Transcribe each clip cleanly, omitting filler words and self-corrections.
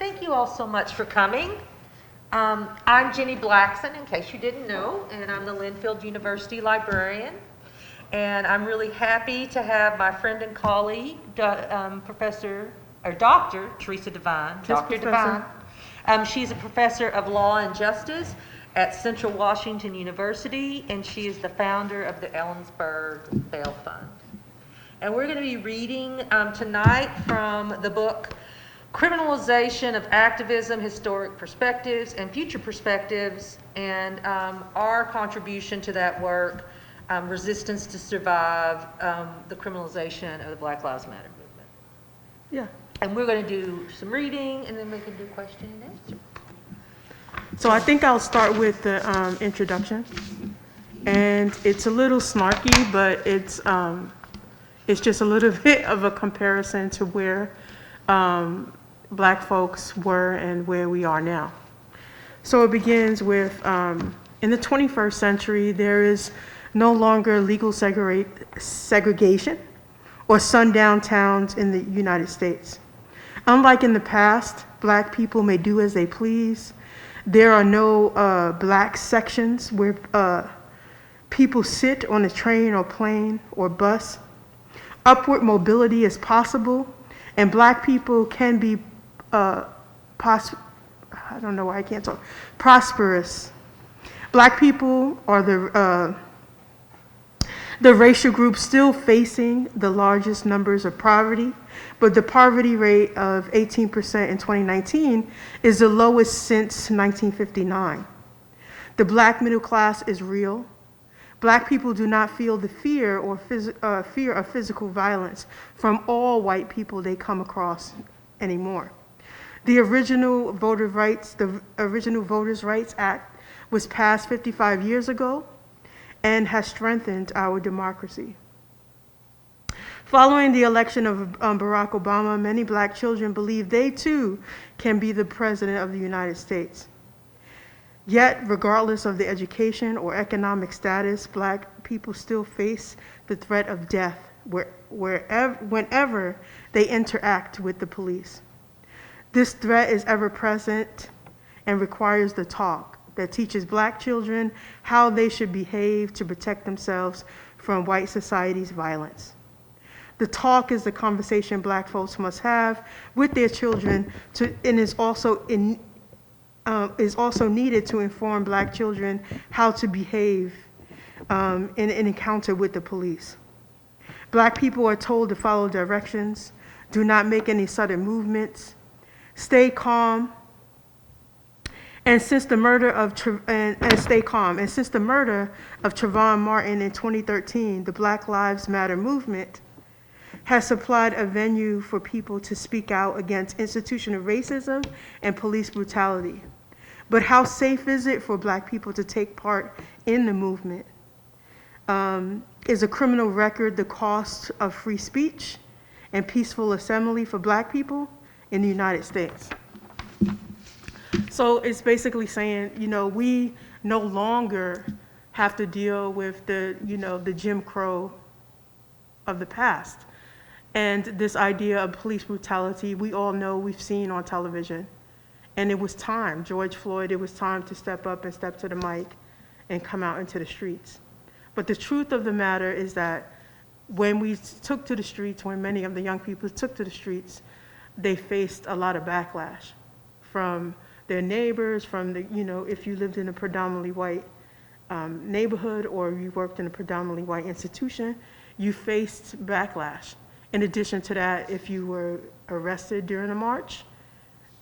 Thank you all so much for coming. I'm Ginny Blackson, in case you didn't know, and I'm the Linfield University librarian. And I'm really happy to have my friend and colleague, Dr. Teresa Divine. Dr. Divine. She's a professor of law and justice at Central Washington University, and she is the founder of the Ellensburg Bail Fund. And we're going to be reading tonight from the book Criminalization of Activism, Historic Perspectives and Future Perspectives, and our contribution to that work, Resistance to Survive, the Criminalization of the Black Lives Matter movement. Yeah. And we're going to do some reading, and then we can do question and answer. So I think I'll start with the introduction. And it's a little snarky, but it's just a little bit of a comparison to where Black folks were and where we are now. So it begins with, in the 21st century, there is no longer legal segregation or sundown towns in the United States. Unlike in the past, Black people may do as they please. There are no Black sections where people sit on a train or plane or bus. Upward mobility is possible, and Black people can be prosperous. Black people are the racial group still facing the largest numbers of poverty, but the poverty rate of 18% in 2019 is the lowest since 1959. The Black middle class is real. Black people do not feel the fear of physical violence from all white people they come across anymore. The original Voters' Rights Act was passed 55 years ago and has strengthened our democracy. Following the election of Barack Obama, many Black children believe they too can be the president of the United States. Yet, regardless of the education or economic status, Black people still face the threat of death whenever they interact with the police. This threat is ever present and requires the talk that teaches Black children how they should behave to protect themselves from white society's violence. The talk is the conversation Black folks must have with their children and is also needed to inform Black children how to behave in an encounter with the police. Black people are told to follow directions, do not make any sudden movements, stay calm, and since the murder of Trayvon Martin in 2013, the Black Lives Matter movement has supplied a venue for people to speak out against institutional racism and police brutality. But how safe is it for Black people to take part in the movement? Is a criminal record the cost of free speech and peaceful assembly for Black people in the United States? So it's basically saying, we no longer have to deal with the Jim Crow of the past. And this idea of police brutality, we all know, we've seen on television. And it was time, George Floyd, it was time to step up and step to the mic and come out into the streets. But the truth of the matter is that when we took to the streets, when many of the young people took to the streets, they faced a lot of backlash from their neighbors, from if you lived in a predominantly white neighborhood or you worked in a predominantly white institution, you faced backlash. In addition to that, if you were arrested during a march,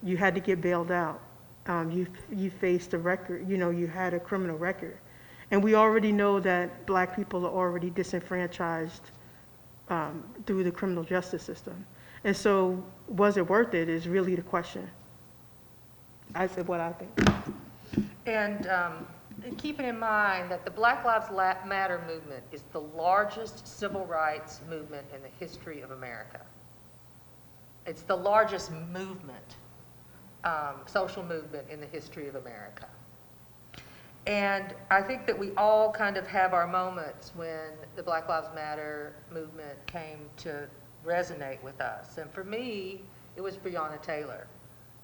you had to get bailed out. You faced a record, you had a criminal record. And we already know that Black people are already disenfranchised through the criminal justice system. And so, was it worth it is really the question. I said what I think. And keeping in mind that the Black Lives Matter movement is the largest civil rights movement in the history of America. It's the largest movement, social movement in the history of America. And I think that we all kind of have our moments when the Black Lives Matter movement came to resonate with us. And for me, it was Breonna Taylor.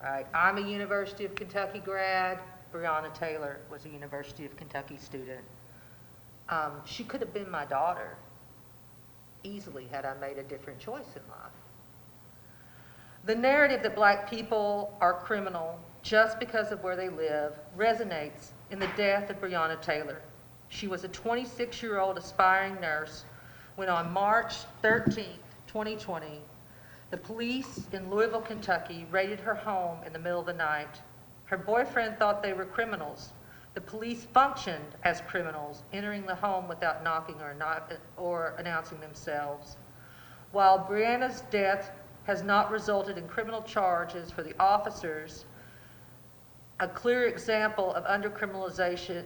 right? I'm a University of Kentucky grad. Breonna Taylor was a University of Kentucky student. She could have been my daughter easily had I made a different choice in life. The narrative that black people are criminal just because of where they live resonates in the death of Breonna Taylor. She was a 26-year-old aspiring nurse when on March 13, 2020, the police in Louisville, Kentucky raided her home in the middle of the night. Her boyfriend thought they were criminals. The police functioned as criminals, entering the home without knocking or announcing themselves. While Breonna's death has not resulted in criminal charges for the officers, a clear example of undercriminalization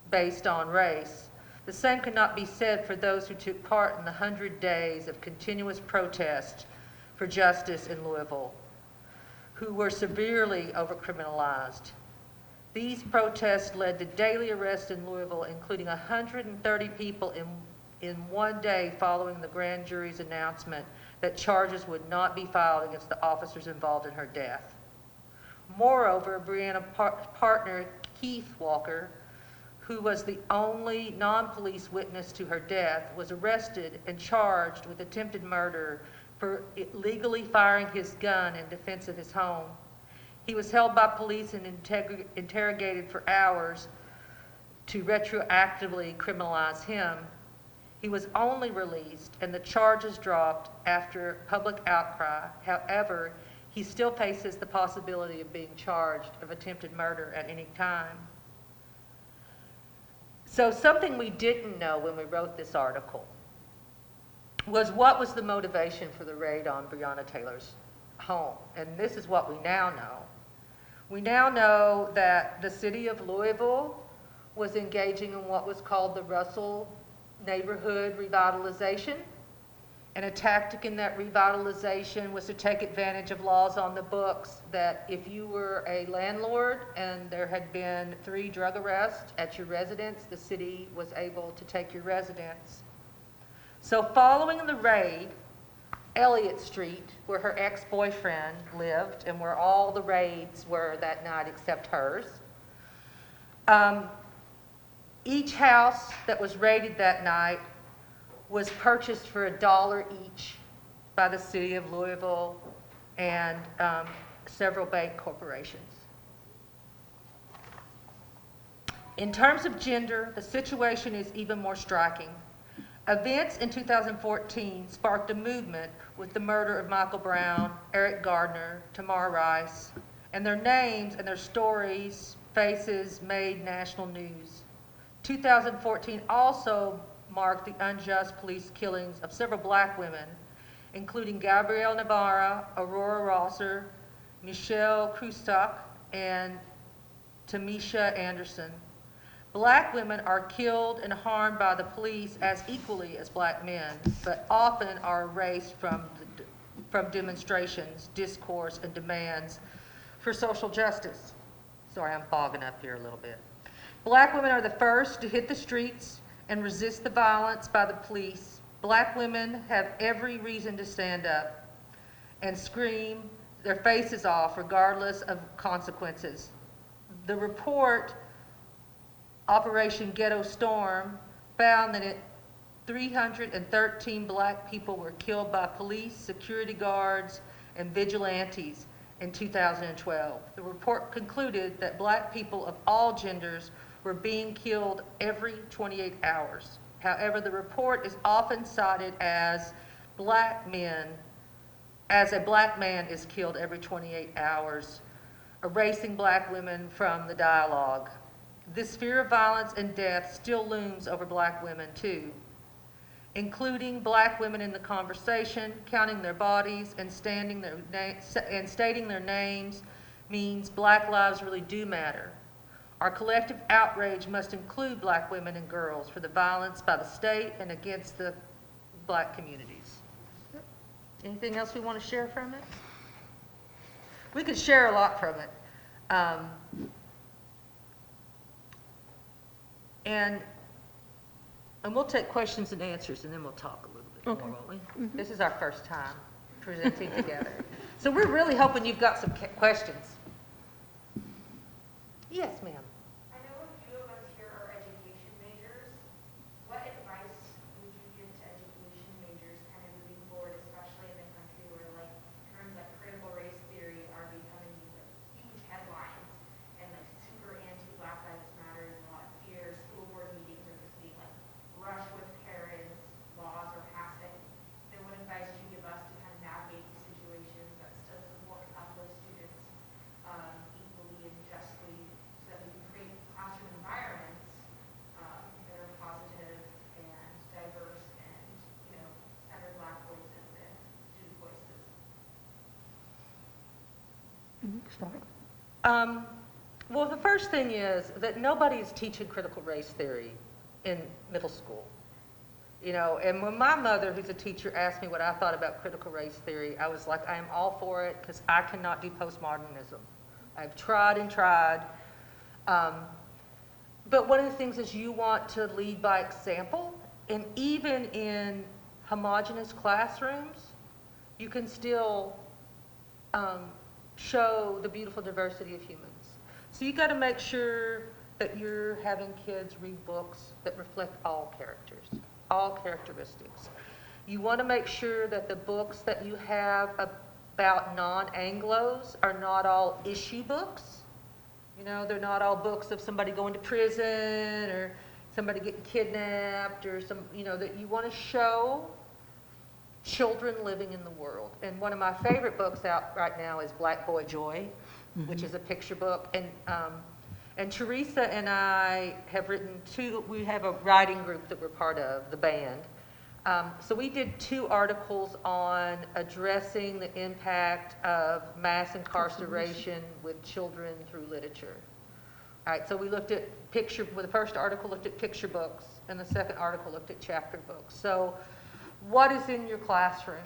based on race, the same cannot be said for those who took part in the 100 days of continuous protest for justice in Louisville, who were severely overcriminalized. These protests led to daily arrests in Louisville, including 130 people in one day following the grand jury's announcement that charges would not be filed against the officers involved in her death. Moreover, Breonna's partner, Keith Walker, who was the only non-police witness to her death, was arrested and charged with attempted murder for illegally firing his gun in defense of his home. He was held by police and interrogated for hours to retroactively criminalize him. He was only released and the charges dropped after public outcry. However, he still faces the possibility of being charged of attempted murder at any time. So something we didn't know when we wrote this article was what was the motivation for the raid on Breonna Taylor's home. And this is what we now know. We now know that the city of Louisville was engaging in what was called the Russell Neighborhood Revitalization. And a tactic in that revitalization was to take advantage of laws on the books that if you were a landlord and there had been 3 drug arrests at your residence, the city was able to take your residence. So following the raid, Elliott Street, where her ex-boyfriend lived and where all the raids were that night except hers, each house that was raided that night was purchased for $1 each by the city of Louisville and several bank corporations. In terms of gender, the situation is even more striking. Events in 2014 sparked a movement with the murder of Michael Brown, Eric Gardner, Tamar Rice, and their names and their stories, faces made national news. 2014 also marked the unjust police killings of several black women, including Gabrielle Navarra, Aurora Rosser, Michelle Krustak, and Tamisha Anderson. Black women are killed and harmed by the police as equally as black men, but often are erased from demonstrations, discourse, and demands for social justice. Sorry, I'm fogging up here a little bit. Black women are the first to hit the streets and resist the violence by the police. Black women have every reason to stand up and scream their faces off regardless of consequences. The report, Operation Ghetto Storm, found that 313 black people were killed by police, security guards, and vigilantes in 2012. The report concluded that black people of all genders were being killed every 28 hours. However, the report is often cited as a black man is killed every 28 hours, erasing black women from the dialogue. This fear of violence and death still looms over black women too. Including black women in the conversation, counting their bodies and stating their names means black lives really do matter. Our collective outrage must include black women and girls for the violence by the state and against the black communities. Anything else we want to share from it? We could share a lot from it. And we'll take questions and answers and then we'll talk a little bit more, won't we? This is our first time presenting together. So we're really hoping you've got some questions. Yes, ma'am. I know a few of us here are education majors. What advice would you give to education majors kind of moving forward, especially in a country where like terms like critical race theory are becoming these like huge headlines and like super anti-Black Lives Matter and a lot of fear. School board meetings are just being like rushed with parents, laws are passing. Then what advice do you give us to kind of navigate these situations that still support and uplift students equally and justly so that we can create classroom environments that are positive and diverse and, you know, center Black voices and student voices? Well, the first thing is that nobody's teaching critical race theory in middle school. You know, and when my mother, who's a teacher, asked me what I thought about critical race theory, I was like, I am all for it because I cannot do postmodernism. I've tried and tried. But one of the things is you want to lead by example, and even in homogeneous classrooms, you can still show the beautiful diversity of humans. So you got to make sure that you're having kids read books that reflect all characters, all characteristics. You want to make sure that the books that you have about non-Anglos are not all issue books. You know, they're not all books of somebody going to prison or somebody getting kidnapped or some, you know, that you want to show children living in the world. And one of my favorite books out right now is Black Boy Joy, which is a picture book. And Teresa and I have written we have a writing group that we're part of, the band. So we did 2 articles on addressing the impact of mass incarceration with children through literature. All right, so we looked at the first article looked at picture books, and the second article looked at chapter books. So what is in your classroom?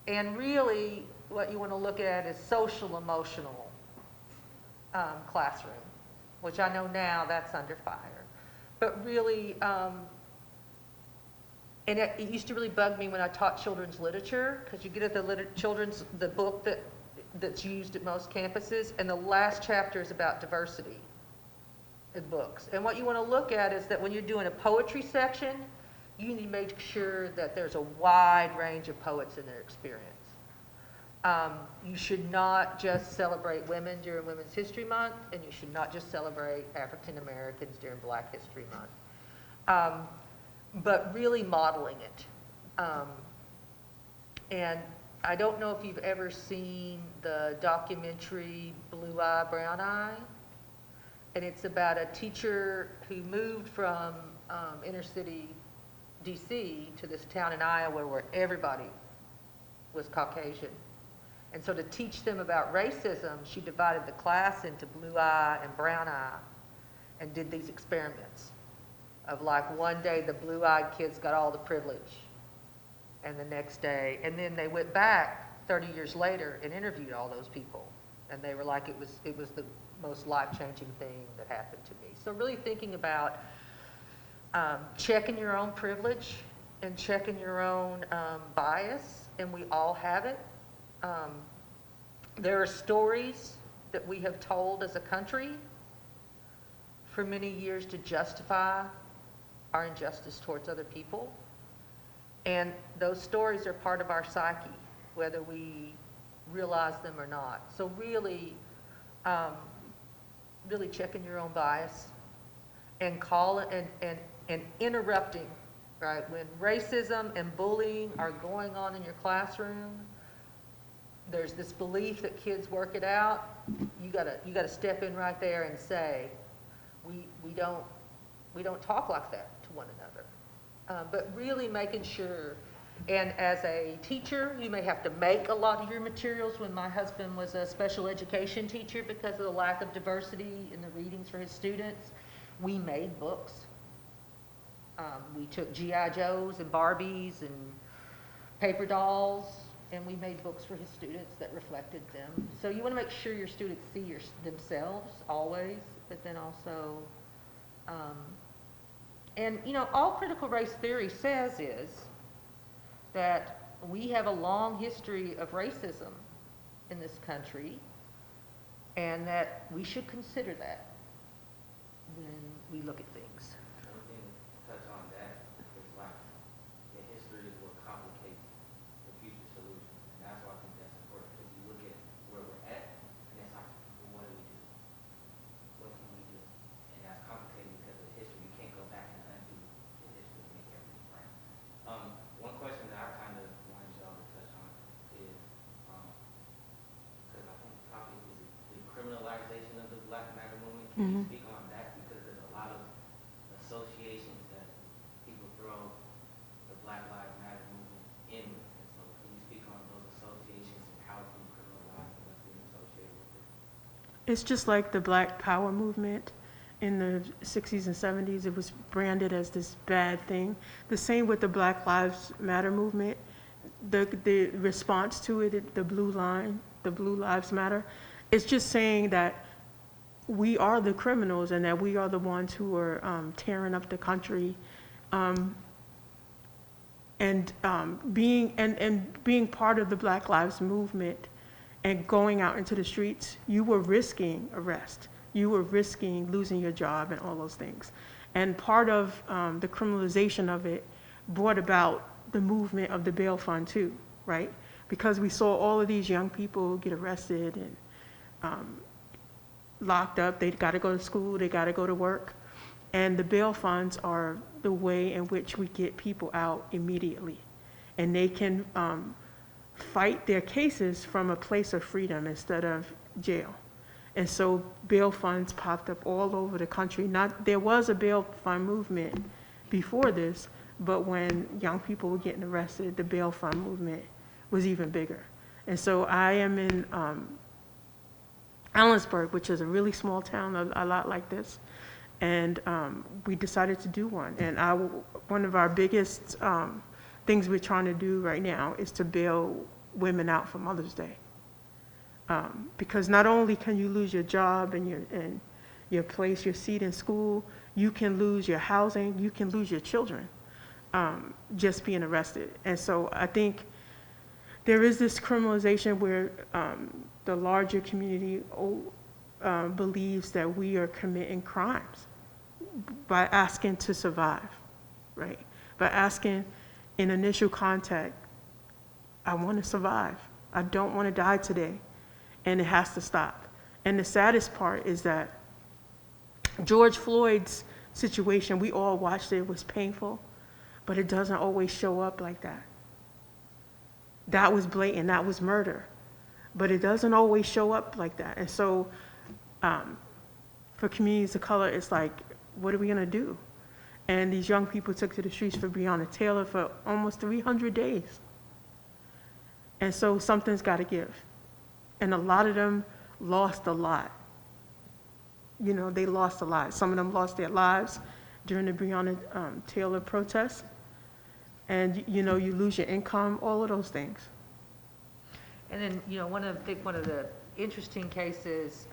And really, what you want to look at is social emotional classroom, which I know now that's under fire. But really, and it used to really bug me when I taught children's literature, because you get at the book that's used at most campuses, and the last chapter is about diversity in books. And what you want to look at is that when you're doing a poetry section, you need to make sure that there's a wide range of poets in their experience. You should not just celebrate women during Women's History Month, and you should not just celebrate African Americans during Black History Month, but really modeling it. And I don't know if you've ever seen the documentary Blue Eye, Brown Eye, and it's about a teacher who moved from inner city DC to this town in Iowa where everybody was Caucasian. And so to teach them about racism, she divided the class into blue eye and brown eye and did these experiments of like one day the blue-eyed kids got all the privilege and the next day, and then they went back 30 years later and interviewed all those people. And they were like, it was the most life-changing thing that happened to me. So really thinking about checking your own privilege and checking your own bias, and we all have it. There are stories that we have told as a country for many years to justify our injustice towards other people. And those stories are part of our psyche, whether we realize them or not. So really, really checking your own bias and and interrupting, right? When racism and bullying are going on in your classroom, there's this belief that kids work it out. You gotta step in right there and say, we don't talk like that to one another. But really making sure, and as a teacher, you may have to make a lot of your materials. When my husband was a special education teacher, because of the lack of diversity in the readings for his students, we made books. We took G.I. Joes and Barbies and paper dolls, and we made books for his students that reflected them. So you want to make sure your students see themselves always, but then also, and you know, all critical race theory says is that we have a long history of racism in this country, and that we should consider that when we look at things. One thing to touch on that is like the history is what complicates the future solution. And that's why I think that's important, because you look at where we're at and it's like, well, what do we do? What can we do? And that's complicated because of the history. You can't go back and undo the history to make everything right. One question that I kind of wanted y'all to touch on is, because I think the topic is the criminalization of the Black Matter movement. Can you speak on that? Because there's a lot of associations that people throw the Black Lives Matter movement in with. And so can you speak on those associations and how it's being criminalized and what's being associated with it? It's just like the Black Power movement in the 60s and 70s. It was branded as this bad thing. The same with the Black Lives Matter movement. The response to it, the blue line, the Blue Lives Matter, it's just saying that we are the criminals and that we are the ones who are tearing up the country, and being part of the Black Lives movement and going out into the streets, you were risking arrest. You were risking losing your job and all those things. And part of the criminalization of it brought about the movement of the bail fund too, right? Because we saw all of these young people get arrested and locked up. They got to go to school, they got to go to work. And the bail funds are the way in which we get people out immediately. And they can fight their cases from a place of freedom instead of jail. And so bail funds popped up all over the country. There was a bail fund movement before this, but when young people were getting arrested, the bail fund movement was even bigger. And so I am in Allensburg, which is a really small town, a lot like this. And we decided to do one. And one of our biggest things we're trying to do right now is to bail women out for Mother's Day. Because not only can you lose your job and your place, your seat in school, you can lose your housing, you can lose your children just being arrested. And so I think there is this criminalization where the larger community believes that we are committing crimes by asking to survive, right? By asking in initial contact, I want to survive. I don't want to die today. And it has to stop. And the saddest part is that George Floyd's situation, we all watched it, it was painful, but it doesn't always show up like that. That was blatant, that was murder, but it doesn't always show up like that. And so for communities of color, it's like, what are we gonna do? And these young people took to the streets for Breonna Taylor for almost 300 days. And so something's gotta give. And a lot of them lost a lot. You know, they lost a lot. Some of them lost their lives during the Breonna Taylor protests. And you know, you lose your income, all of those things. And then, you know, one of the interesting cases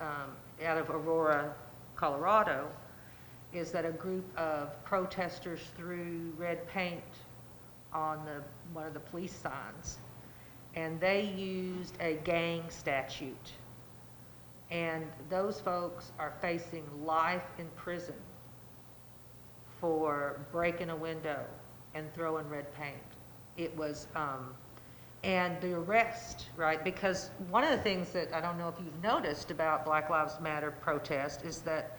out of Aurora, Colorado, is that a group of protesters threw red paint on one of the police signs, and they used a gang statute. And those folks are facing life in prison for breaking a window and throwing red paint. It was, and the arrest, right? Because one of the things that I don't know if you've noticed about Black Lives Matter protest is that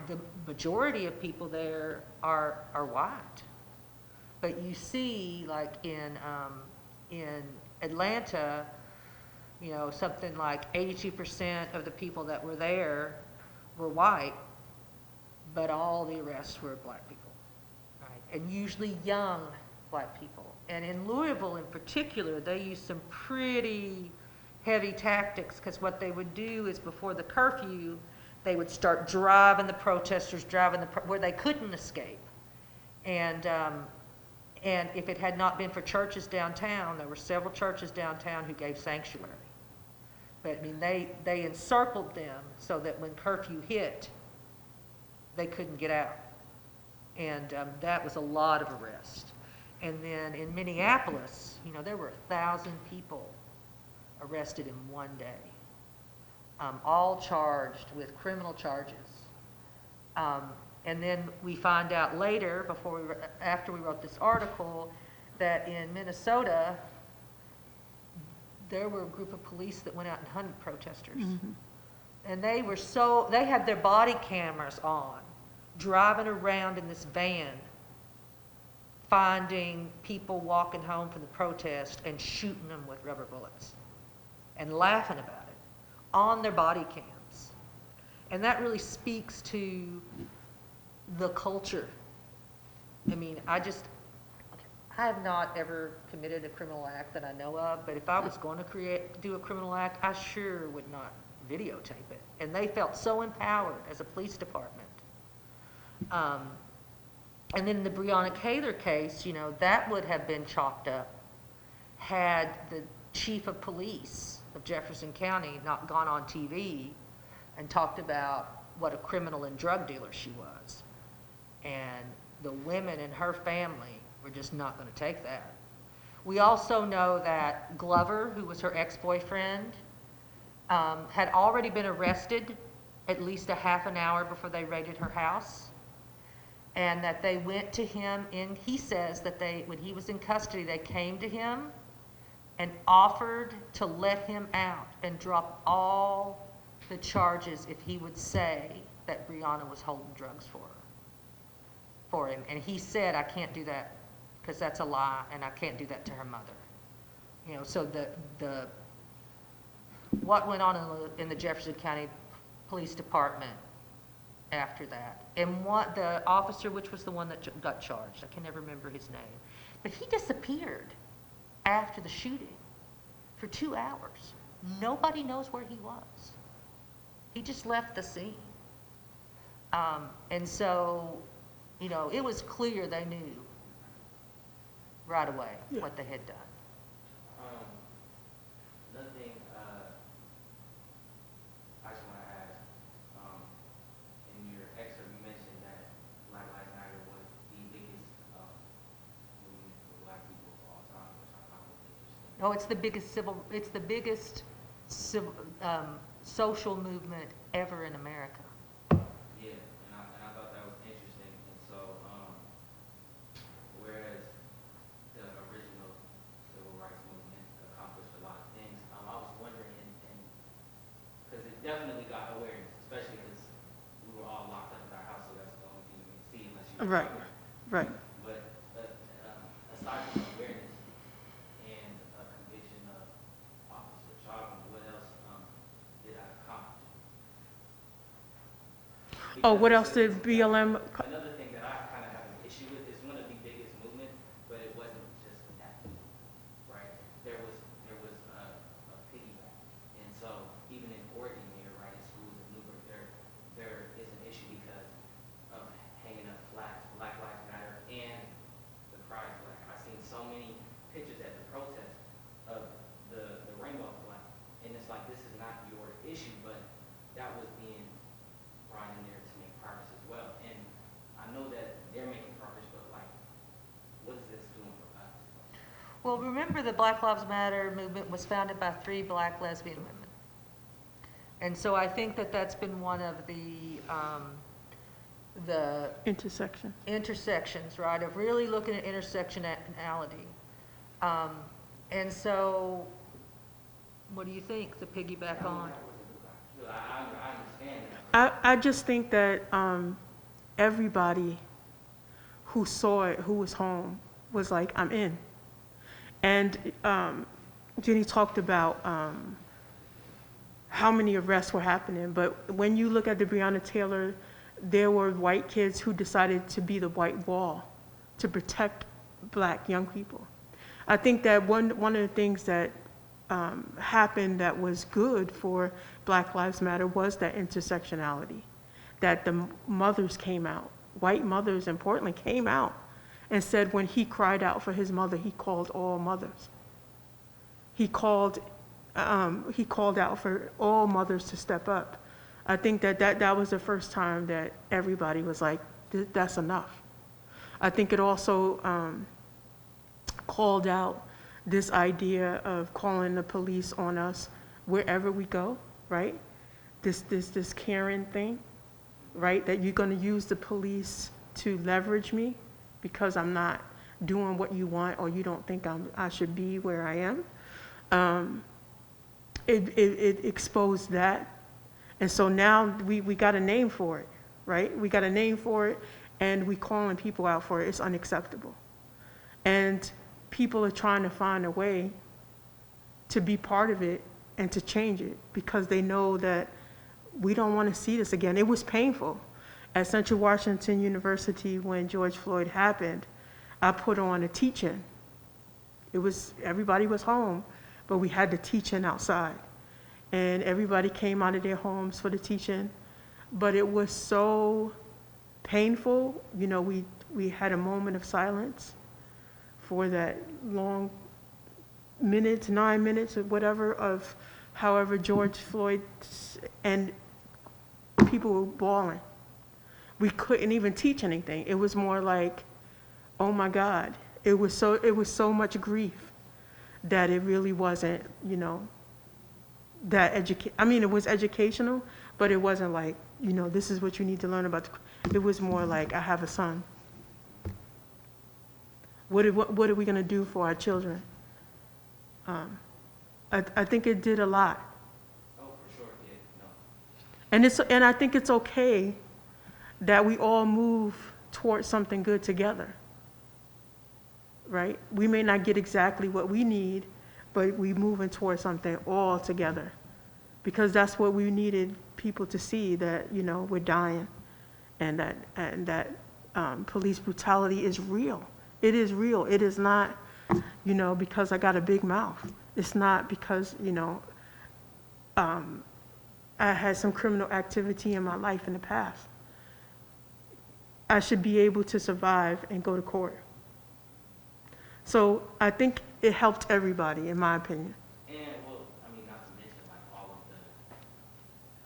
the majority of people there are white. But you see, like in Atlanta, you know, something like 82% of the people that were there were white, but all the arrests were black people, right? And usually young black people. And in Louisville in particular, they used some pretty heavy tactics, because what they would do is before the curfew, they would start driving the protesters, where they couldn't escape. And if it had not been for churches downtown, there were several churches downtown who gave sanctuary. But I mean, they encircled them so that when curfew hit, they couldn't get out. And that was a lot of arrests. And then in Minneapolis, you know, there were 1,000 people arrested in one day, all charged with criminal charges. And then we find out later, after we wrote this article, that in Minnesota, there were a group of police that went out and hunted protesters. And they had their body cameras on, driving around in this van, finding people walking home from the protest and shooting them with rubber bullets and laughing about it on their body cams. And that really speaks to the culture. I mean, I have not ever committed a criminal act that I know of, but if I was going to do a criminal act, I sure would not videotape it. And they felt so empowered as a police department. And then the Breonna Taylor case, you know, that would have been chalked up had the chief of police of Jefferson County not gone on TV and talked about what a criminal and drug dealer she was. And the women in her family were just not going to take that. We also know that Glover, who was her ex-boyfriend, had already been arrested at least a half an hour before they raided her house. And that they went to him he says that when he was in custody, they came to him and offered to let him out and drop all the charges if he would say that Breonna was holding drugs for him. And he said, I can't do that because that's a lie and I can't do that to her mother. You know, so what went on in the Jefferson County Police Department after that, and the officer, which was the one that got charged, I can never remember his name, but he disappeared after the shooting for 2 hours. Nobody knows where he was. He just left the scene. And so, you know, it was clear they knew right away what they had done. Another thing I just want to ask, in your excerpt you mentioned that Black Lives Matter was the biggest movement for Black people of all time, which I found interesting. Oh, it's the biggest social movement ever in America. Yeah, and I thought that was interesting. And so, whereas the original civil rights movement accomplished a lot of things, I was wondering, and because it definitely got awareness, especially because we were all locked up in our house, so that's the only thing you can see unless you Right. Right. But aside from awareness and a conviction of Officer Chauvin, what else did I accomplish? Oh, what else Because did BLM? another thing that I kind of have an issue with is one of the biggest movements, but it wasn't just that movement, right? There was a piggyback, and so even in Oregon here, right, in schools in Newburgh, there is an issue because of hanging up flags, Black Lives Matter, and the Pride flag. I've seen so many pictures at the protest of the rainbow flag, and it's like, this is not your issue, but that was being brought in there to make progress as well. And I know that they're making progress, but like, what is this doing for us? Well, remember the Black Lives Matter movement was founded by 3 Black lesbian women. And so I think that that's been one of the intersections, right, of really looking at intersectionality. And so, what do you think, the piggyback on? I understand that. I just think that everybody who saw it, who was home, was like, I'm in. And Ginny talked about how many arrests were happening, but when you look at the Breonna Taylor, there were white kids who decided to be the white wall to protect Black young people. I think that one of the things that happened that was good for Black Lives Matter was that intersectionality, that the mothers came out, white mothers importantly came out and said when he cried out for his mother, he called all mothers. He called out for all mothers to step up. I think that was the first time that everybody was like, that's enough. I think it also called out this idea of calling the police on us wherever we go, right? This Karen thing, right? That you're going to use the police to leverage me because I'm not doing what you want, or you don't think I should be where I am. It exposed that. And so now we got a name for it, right? We got a name for it, and we calling people out for it. It's unacceptable. And people are trying to find a way to be part of it and to change it because they know that we don't want to see this again. It was painful. At Central Washington University, when George Floyd happened, I put on a teach-in. Everybody was home, but we had the teach-in outside. And everybody came out of their homes for the teach-in. But it was so painful. You know, we had a moment of silence for that long minutes, 9 minutes or whatever, of however George Floyd, and people were bawling. We couldn't even teach anything. It was more like, oh my God. It was so much grief that it really wasn't, you know, it was educational, but it wasn't like, you know, this is what you need to learn about. It was more like, I have a son. What are we going to do for our children? I think it did a lot. Oh, for sure, yeah, no. And I think it's okay that we all move towards something good together, right? We may not get exactly what we need, but we moving towards something all together, because that's what we needed people to see, that, you know, we're dying, and that police brutality is real. It is real. It is not, you know, because I got a big mouth. It's not because, you know, I had some criminal activity in my life in the past. I should be able to survive and go to court. So I think it helped everybody, in my opinion. And, well, I mean, not to mention, like, all of the,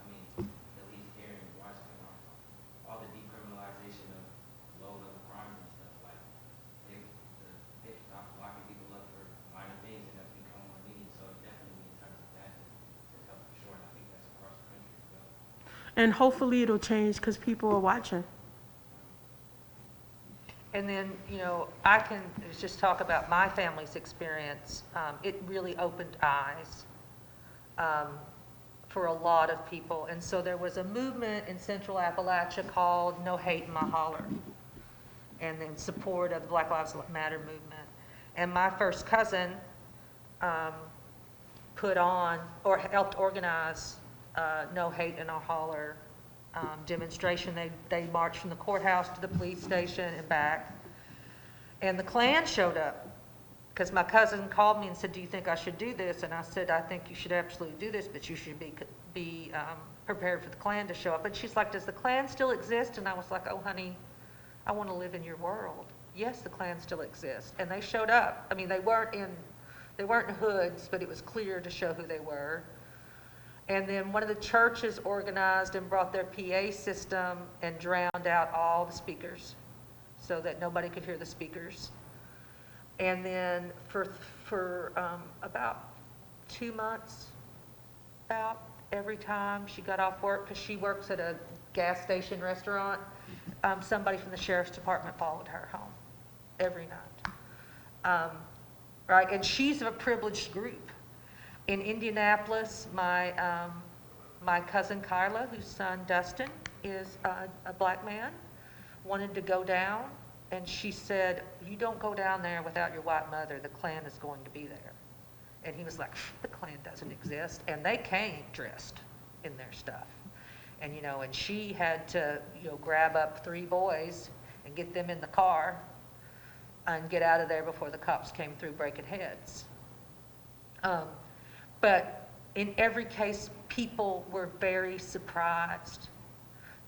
I mean, at least here in Washington, all the decriminalization of low-level crimes and stuff, like, they've stopped locking people up for minor things, and that's become more lenient. So definitely, in terms of that, it's helped for sure, and I think that's across the country as well. And hopefully it'll change because people are watching. And then, you know, I can just talk about my family's experience. It really opened eyes for a lot of people. And so there was a movement in Central Appalachia called No Hate in My Holler, and in support of the Black Lives Matter movement. And my first cousin put on, or helped organize, No Hate in Our Holler demonstration. They marched from the courthouse to the police station and back. And the Klan showed up, because my cousin called me and said, do you think I should do this? And I said, I think you should absolutely do this, but you should be prepared for the Klan to show up. And she's like, does the Klan still exist? And I was like, oh, honey, I want to live in your world. Yes, the Klan still exists. And they showed up. I mean, they weren't in hoods, but it was clear to show who they were. And then one of the churches organized and brought their PA system and drowned out all the speakers so that nobody could hear the speakers. And then for about 2 months, every time she got off work, because she works at a gas station restaurant, somebody from the sheriff's department followed her home every night. Right, and she's of a privileged group. In Indianapolis, my cousin Kyla, whose son Dustin is a black man, wanted to go down, and she said, you don't go down there without your white mother. The Klan is going to be there. And he was like, the Klan doesn't exist. And they came dressed in their stuff. And, you know, and she had to, you know, grab up 3 boys and get them in the car and get out of there before the cops came through breaking heads. But in every case, people were very surprised.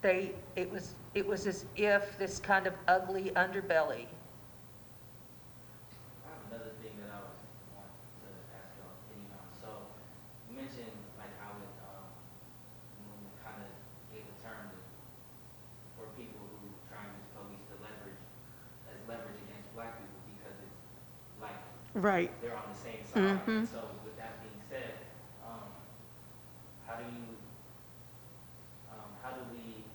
It was as if this kind of ugly underbelly. I have another thing that I want to ask your opinion on. So, you mentioned like how it kind of gave a term for people who try and use police to leverage against black people, because it's like Right. they're on the same side. And so with that being said, how do we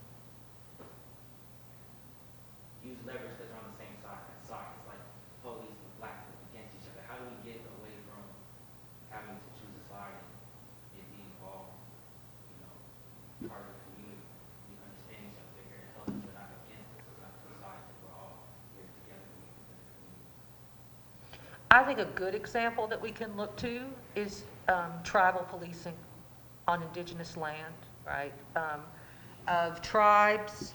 use leverage because they're on the same side? It's like police and black people against each other. How do we get away from having to choose a side and be involved, part of the community? We understand each other, they're here to help us, they're not against us, it's not two sides, we're all here together to make a better community. I think a good example that we can look to is tribal policing on indigenous land, right? Of tribes,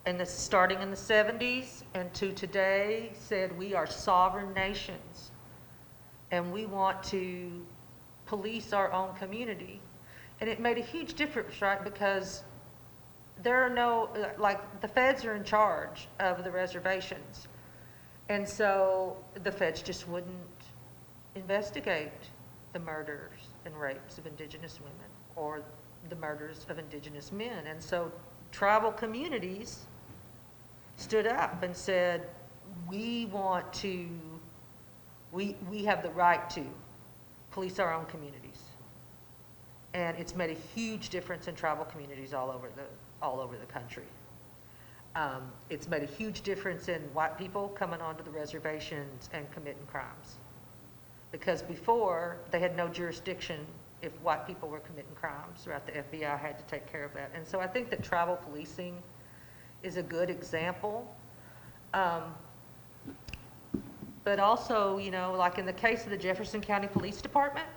and this starting in the 70s and to today, said we are sovereign nations and we want to police our own community. And it made a huge difference, right? Because there are no, like, the feds are in charge of the reservations. And so the feds just wouldn't investigate the murders and rapes of indigenous women or the murders of indigenous men. And so tribal communities stood up and said, we want to, we have the right to police our own communities. And it's made a huge difference in tribal communities all over the country. It's made a huge difference in white people coming onto the reservations and committing crimes. Because before, they had no jurisdiction if white people were committing crimes, right? The FBI had to take care of that. And so I think that tribal policing is a good example. But also, like in the case of the Jefferson County Police Department,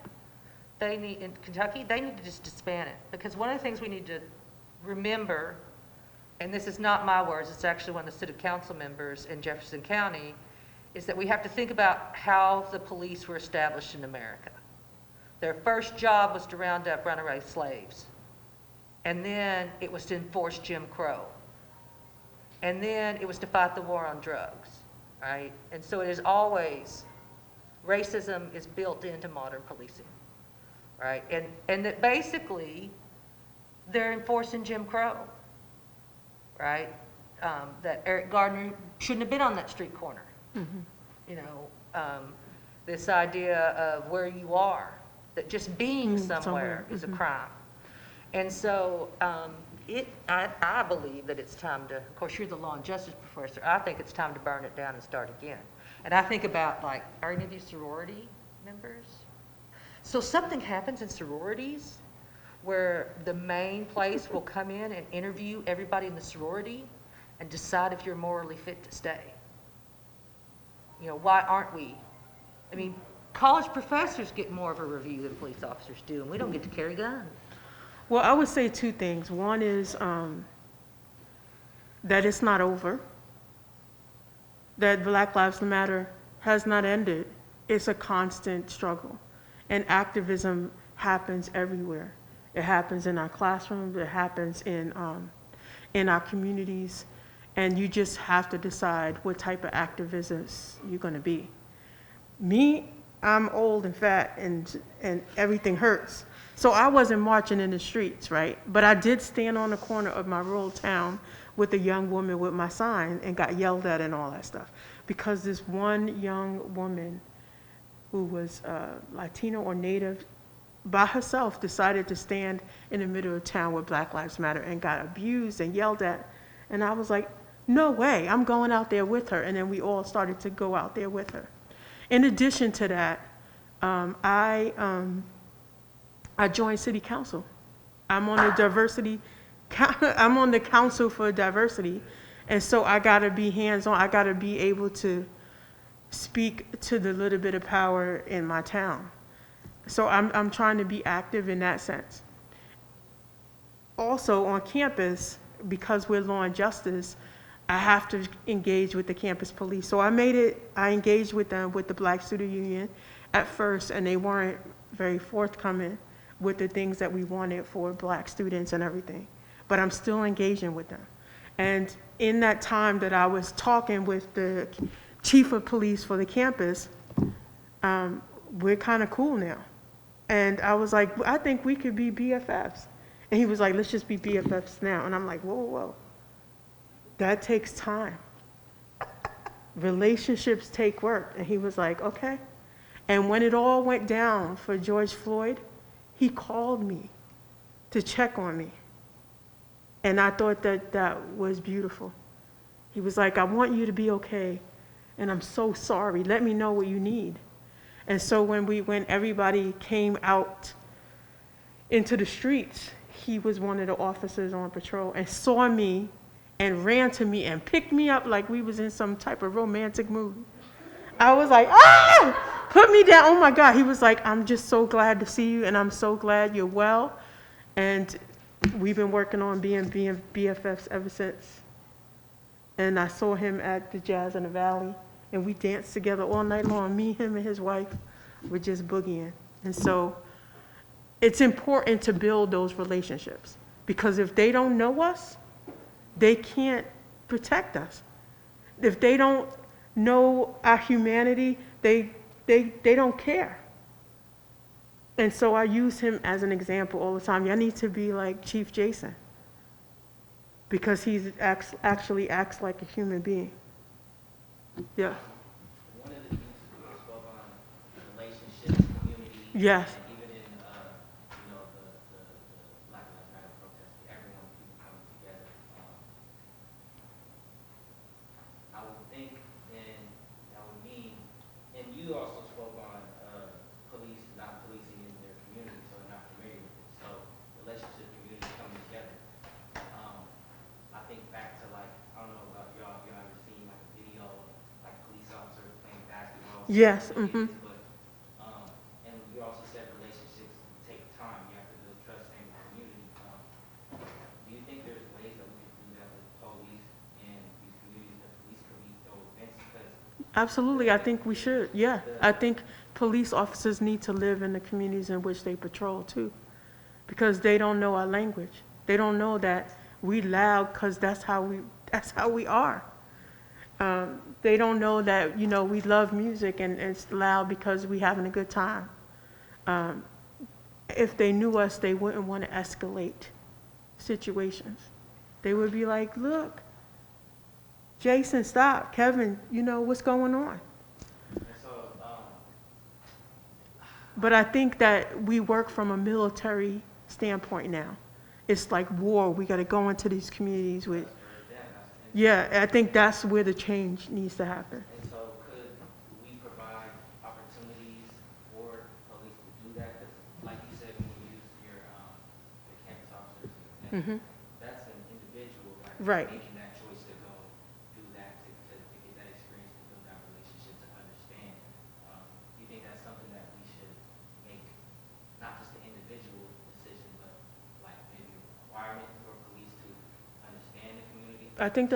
in Kentucky, they need to just disband it. Because one of the things we need to remember, and this is not my words, it's actually one of the city council members in Jefferson County, is that we have to think about how the police were established in America. Their first job was to round up runaway slaves. And then it was to enforce Jim Crow. And then it was to fight the war on drugs, right? And so it is always, racism is built into modern policing, right? And that basically, they're enforcing Jim Crow, right? That Eric Gardner shouldn't have been on that street corner. This idea of where you are, that just being somewhere is a crime. And so I believe that it's time to, of course, you're the law and justice professor, I think it's time to burn it down and start again. And I think about, like, are any of you sorority members? So something happens in sororities where the main place will come in and interview everybody in the sorority and decide if you're morally fit to stay. Why aren't we? I mean, college professors get more of a review than police officers do, and we don't get to carry guns. Well, I would say two things. One is that it's not over, that Black Lives Matter has not ended. It's a constant struggle, and activism happens everywhere. It happens in our classrooms, it happens in our communities, and you just have to decide what type of activist you're going to be. Me, I'm old and fat, and everything hurts. So I wasn't marching in the streets, right? But I did stand on the corner of my rural town with a young woman with my sign and got yelled at and all that stuff. Because this one young woman who was Latino or Native by herself decided to stand in the middle of town with Black Lives Matter and got abused and yelled at. And I was like, no way, I'm going out there with her. And then we all started to go out there with her. In addition to that, I joined city council. I'm on the council for diversity. And so I gotta be hands-on. I gotta be able to speak to the little bit of power in my town. So I'm trying to be active in that sense. Also on campus, because we're law and justice, I have to engage with the campus police. So I engaged with them, with the Black Student Union at first, and they weren't very forthcoming with the things that we wanted for Black students and everything. But I'm still engaging with them. And in that time that I was talking with the chief of police for the campus, we're kind of cool now. And I was like, I think we could be BFFs. And he was like, let's just be BFFs now. And I'm like, whoa, whoa, whoa. That takes time. relationships take work. And he was like, okay. And when it all went down for George Floyd, he called me to check on me. And I thought that that was beautiful. He was like, I want you to be okay. And I'm so sorry. Let me know what you need. And so when everybody came out into the streets, he was one of the officers on patrol and saw me and ran to me and picked me up like we was in some type of romantic movie. I was like, ah, put me down. Oh my God. He was like, I'm just so glad to see you and I'm so glad you're well. And we've been working on being BFFs ever since. And I saw him at the Jazz in the Valley and we danced together all night long. Me, him, and his wife were just boogieing. And so it's important to build those relationships because if they don't know us, they can't protect us. If they don't know our humanity, they don't care. And so I use him as an example all the time. Y'all need to be like Chief Jason because he actually acts like a human being. Yeah. One of the things we spoke on relationships, community, Yes. and even in the Black Lives Matter protest, everyone, people coming together. I would think then that would mean, and you also spoke on police not policing in their community, so they're not familiar with it. So relationship, community coming together. I think back to like, I don't know about y'all, if y'all ever seen like a video of like police officers playing basketball. Yes. But, and you also said relationships take time. You have to build trust in the community. Do you think there's ways that we can do that with police and these communities, that police could meet those events? Because Absolutely. I think we should. Yeah. I think police officers need to live in the communities in which they patrol too because they don't know our language. They don't know that we loud because that's how we are. They don't know that, we love music and it's loud because we having a good time. If they knew us, they wouldn't want to escalate situations. They would be like, look, Jason, stop. Kevin, what's going on? and so, But I think that we work from a military standpoint now. It's like war. We got to go into these communities with, yeah, I think that's where the change needs to happen. and so could we provide opportunities for police to do that? 'Cause like you said, when you use your campus officers, that's an individual, Right. making that choice to go do that, to get that experience, to build that relationship, to understand. Do you think that's something that we should make, not just the individual decision, but like maybe a requirement for police to understand the community? I think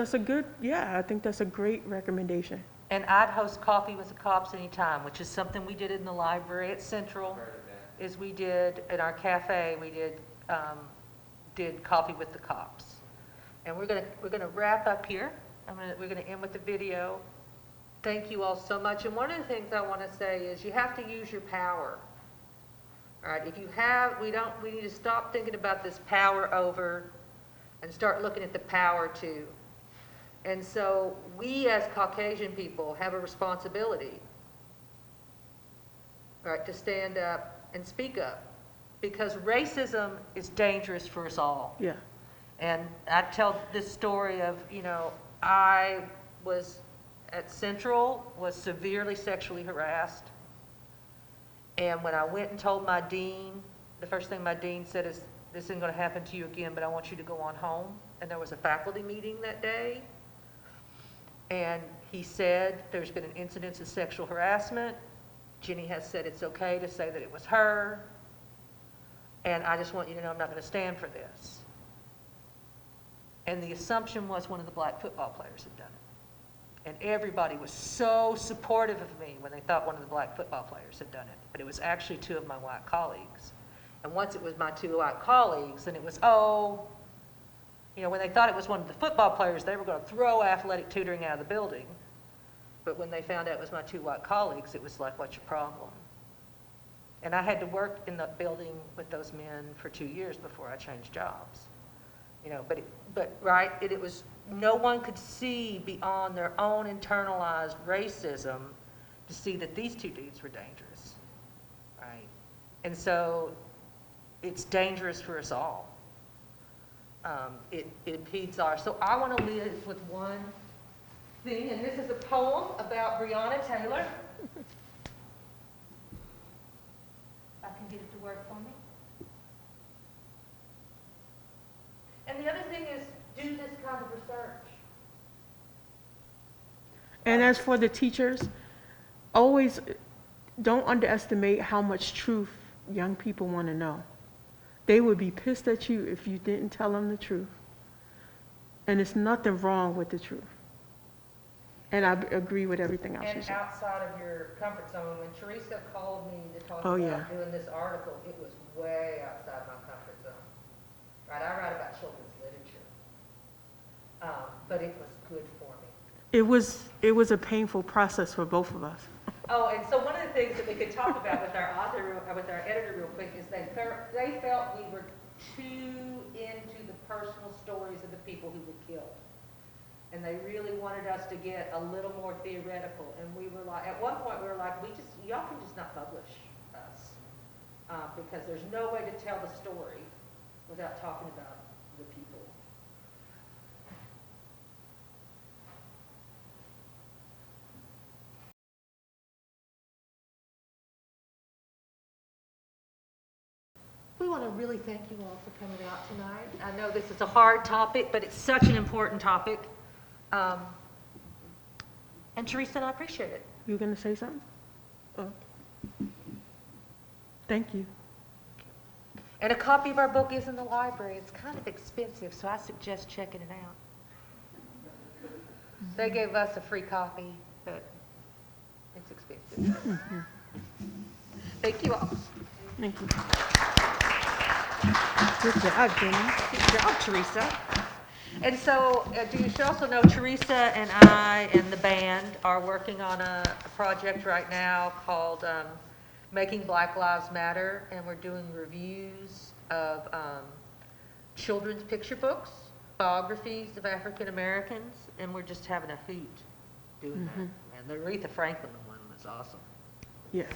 that's a great recommendation. And I'd host coffee with the cops anytime, which is something we did in the library at Central. Heard of that? Is we did at our cafe, we did coffee with the cops. And we're gonna wrap up here. We're gonna end with the video. Thank you all so much. And one of the things I want to say is you have to use your power. All right, we need to stop thinking about this power over and start looking at the power too. And so we as Caucasian people have a responsibility, right, to stand up and speak up because racism is dangerous for us all. Yeah. And I tell this story of, I was at Central, was severely sexually harassed. And when I went and told my dean, the first thing my dean said is, this isn't going to happen to you again, but I want you to go on home. And there was a faculty meeting that day. And he said, there's been an incidence of sexual harassment. Ginny has said it's okay to say that it was her. And I just want you to know I'm not going to stand for this. And the assumption was one of the black football players had done it. And everybody was so supportive of me when they thought one of the black football players had done it. But it was actually two of my white colleagues. And once it was my two white colleagues, then it was, when they thought it was one of the football players, they were going to throw athletic tutoring out of the building. But when they found out it was my two white colleagues, it was like, what's your problem? And I had to work in the building with those men for 2 years before I changed jobs. But right, it was no one could see beyond their own internalized racism to see that these two dudes were dangerous, right? And so it's dangerous for us all. It impedes our, so I want to live with one thing, and this is a poem about Breonna Taylor. If I can get it to work for me. And the other thing is, do this kind of research. And as for the teachers, always don't underestimate how much truth young people want to know. They would be pissed at you if you didn't tell them the truth. And there's nothing wrong with the truth. And I agree with everything else you And said. outside of your comfort zone, when Teresa called me to talk Oh, about yeah. doing this article, it was way outside my comfort zone. Right, I write about children's literature, but it was good for me. It was a painful process for both of us. Oh, and so one of the things that we could talk about with our author, with our editor real quick, is they felt we were too into the personal stories of the people who were killed. And they really wanted us to get a little more theoretical. And we were like, at one point we were like, y'all can just not publish us. Because there's no way to tell the story without talking about the people. We want to really thank you all for coming out tonight. I know this is a hard topic, but it's such an important topic. And Teresa, and I appreciate it. You were going to say something? Oh. Thank you. And a copy of our book is in the library. It's kind of expensive, so I suggest checking it out. They gave us a free copy, but it's expensive. Thank you all. Thank you. Good job, Ginny. Good job, Teresa. And so, you should also know Teresa and I and the band are working on a project right now called Making Black Lives Matter, and we're doing reviews of children's picture books, biographies of African Americans, and we're just having a hoot doing that. And the Aretha Franklin one was awesome. Yes.